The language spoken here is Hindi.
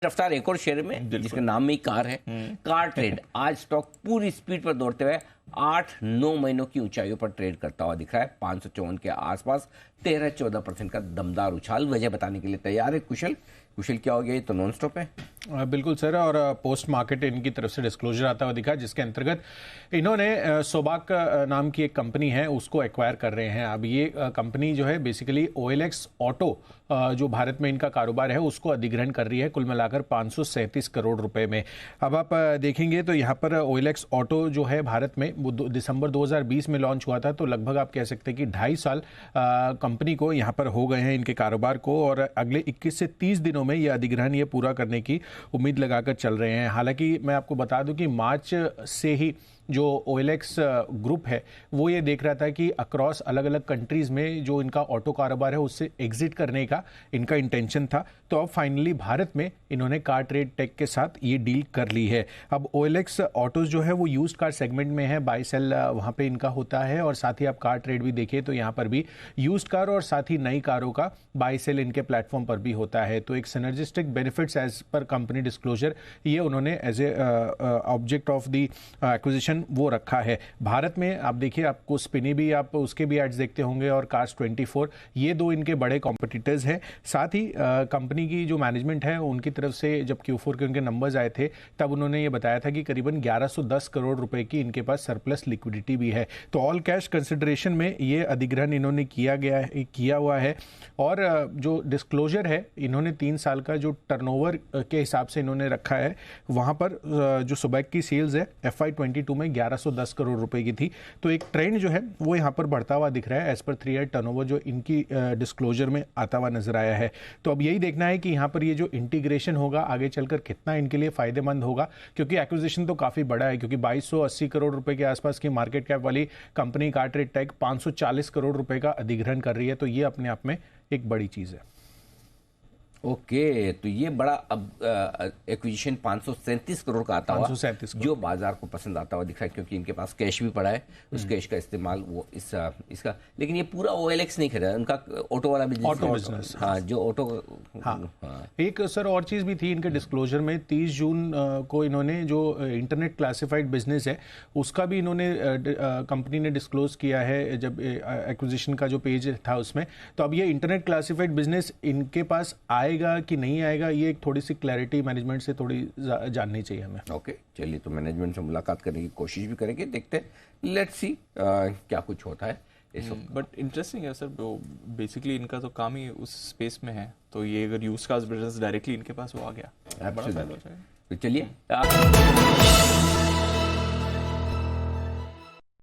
रफ्तार एक और शेयर में जिसका नाम में ही कार है, कार ट्रेड आज स्टॉक पूरी स्पीड पर दौड़ते हुए 8-9 महीनों की ऊंचाइयों पर ट्रेड करता हुआ दिख रहा है। 554 के आसपास 13-14% का दमदार उछाल। वजह बताने के लिए तैयार है कुशल। कुशल, क्या हो गया? ये तो नॉन स्टॉप है। बिल्कुल सर, और पोस्ट मार्केट इनकी तरफ से डिस्क्लोजर आता हुआ दिखा, जिसके अंतर्गत इन्होंने सोबाक नाम की एक कंपनी है उसको एक्वायर कर रहे हैं। अब ये कंपनी जो है बेसिकली OLX ऑटो जो भारत में इनका कारोबार है उसको अधिग्रहण कर रही है, कुल मिलाकर 537 करोड़ रुपए में। अब आप देखेंगे तो यहाँ पर OLX ऑटो जो है भारत में वो दिसंबर 2020 में लॉन्च हुआ था, तो लगभग आप कह सकते हैं कि 2.5 साल कंपनी को यहाँ पर हो गए हैं इनके कारोबार को, और अगले 21 से 30 दिनों में ये अधिग्रहण ये पूरा करने की उम्मीद लगाकर चल रहे हैं। हालांकि मैं आपको बता दूं कि मार्च से ही जो OLX ग्रुप है वो ये देख रहा था कि अक्रॉस अलग अलग कंट्रीज में जो इनका ऑटो कारोबार है उससे एग्जिट करने का इनका इंटेंशन था। तो अब फाइनली भारत में इन्होंने कार ट्रेड टेक के साथ ये डील कर ली है। अब OLX ऑटोज जो है वो यूज्ड कार सेगमेंट में है, बाय सेल वहाँ पे इनका होता है, और साथ ही आप कार ट्रेड भी देखिए तो यहाँ पर भी यूज्ड कार और साथ ही नई कारों का बाय सेल इनके प्लेटफॉर्म पर भी होता है। तो एक सिनर्जिस्टिक बेनिफिट्स एज पर कंपनी डिस्क्लोजर ये उन्होंने as a object of the acquisition वो रखा है। भारत में आप देखिए, आपको स्पिनी भी आप उसके भी एड्स देखते होंगे, और कार्स 24, ये दो इनके बड़े कॉम्पिटिटर्स हैं। साथ ही कंपनी की जो मैनेजमेंट है उनकी तरफ से जब Q4 के उनके नंबर्स आए थे तब उन्होंने ये बताया था कि करीबन 1110 करोड़ रुपए की इनके पास सरप्लस लिक्विडिटी भी है। तो ऑल कैश कंसिडरेशन में ये अधिग्रहण इन्होंने किया हुआ है, और जो डिस्क्लोजर है इन्होंने 3 साल का जो टर्नओवर के हिसाब से इन्होंने रखा है, वहां पर जो सुबैक की सेल्स है FY22 में 1110 करोड़ रुपए की थी। तो एक ट्रेंड जो है वो यहाँ पर बढ़ता हुआ दिख रहा है एज पर 3 ईयर टर्नओवर जो इनकी डिस्क्लोजर में आता हुआ नजर आया है। तो अब यही देखना है कि यहाँ पर ये जो इंटीग्रेशन होगा आगे चलकर कितना इनके लिए फायदेमंद होगा, क्योंकि एक्विजिशन तो काफी बड़ा है, क्योंकि 2280 करोड़ रुपए के आसपास की मार्केट कैप वाली company car trade tech 540 crore रुपए का अधिग्रहण कर रही है। तो ये अपने आप में एक बड़ी चीज है। ओके, तो ये बड़ा अब एक्विजिशन 537 करोड़ का आता हुआ, 537 जो बाजार को पसंद आता हुआ दिख रहा है, क्योंकि इनके पास कैश भी पड़ा है, उस कैश का इस्तेमाल वो इसका लेकिन ये पूरा OLX नहीं खरीदा, उनका ऑटो वाला बिजनेस। हाँ, जो ऑटो। हाँ, एक सर और चीज भी थी इनके डिस्क्लोजर में। 30 जून को इन्होंने जो इंटरनेट क्लासिफाइड बिजनेस है उसका भी इन्होंने कंपनी ने डिस्क्लोज किया है जब एक्विजिशन का जो पेज था उसमें। तो अब ये इंटरनेट क्लासिफाइड बिजनेस इनके पास आएगा कि नहीं आएगा, ये एक थोड़ी सी क्लैरिटी मैनेजमेंट से थोड़ी जाननी चाहिए हमें। ओके, चलिए, तो मैनेजमेंट से मुलाकात करने की कोशिश भी करेंगे, देखते हैं, लेट्स सी क्या कुछ होता है इस वक्त। बट इंटरेस्टिंग है सर, बेसिकली इनका तो काम ही उस स्पेस में है, तो ये अगर यूज्ड कार्स बिजनेस डायरेक्टली इनके पास वो आ गया, बड़ा फायदा हो जाएगा। तो चलिए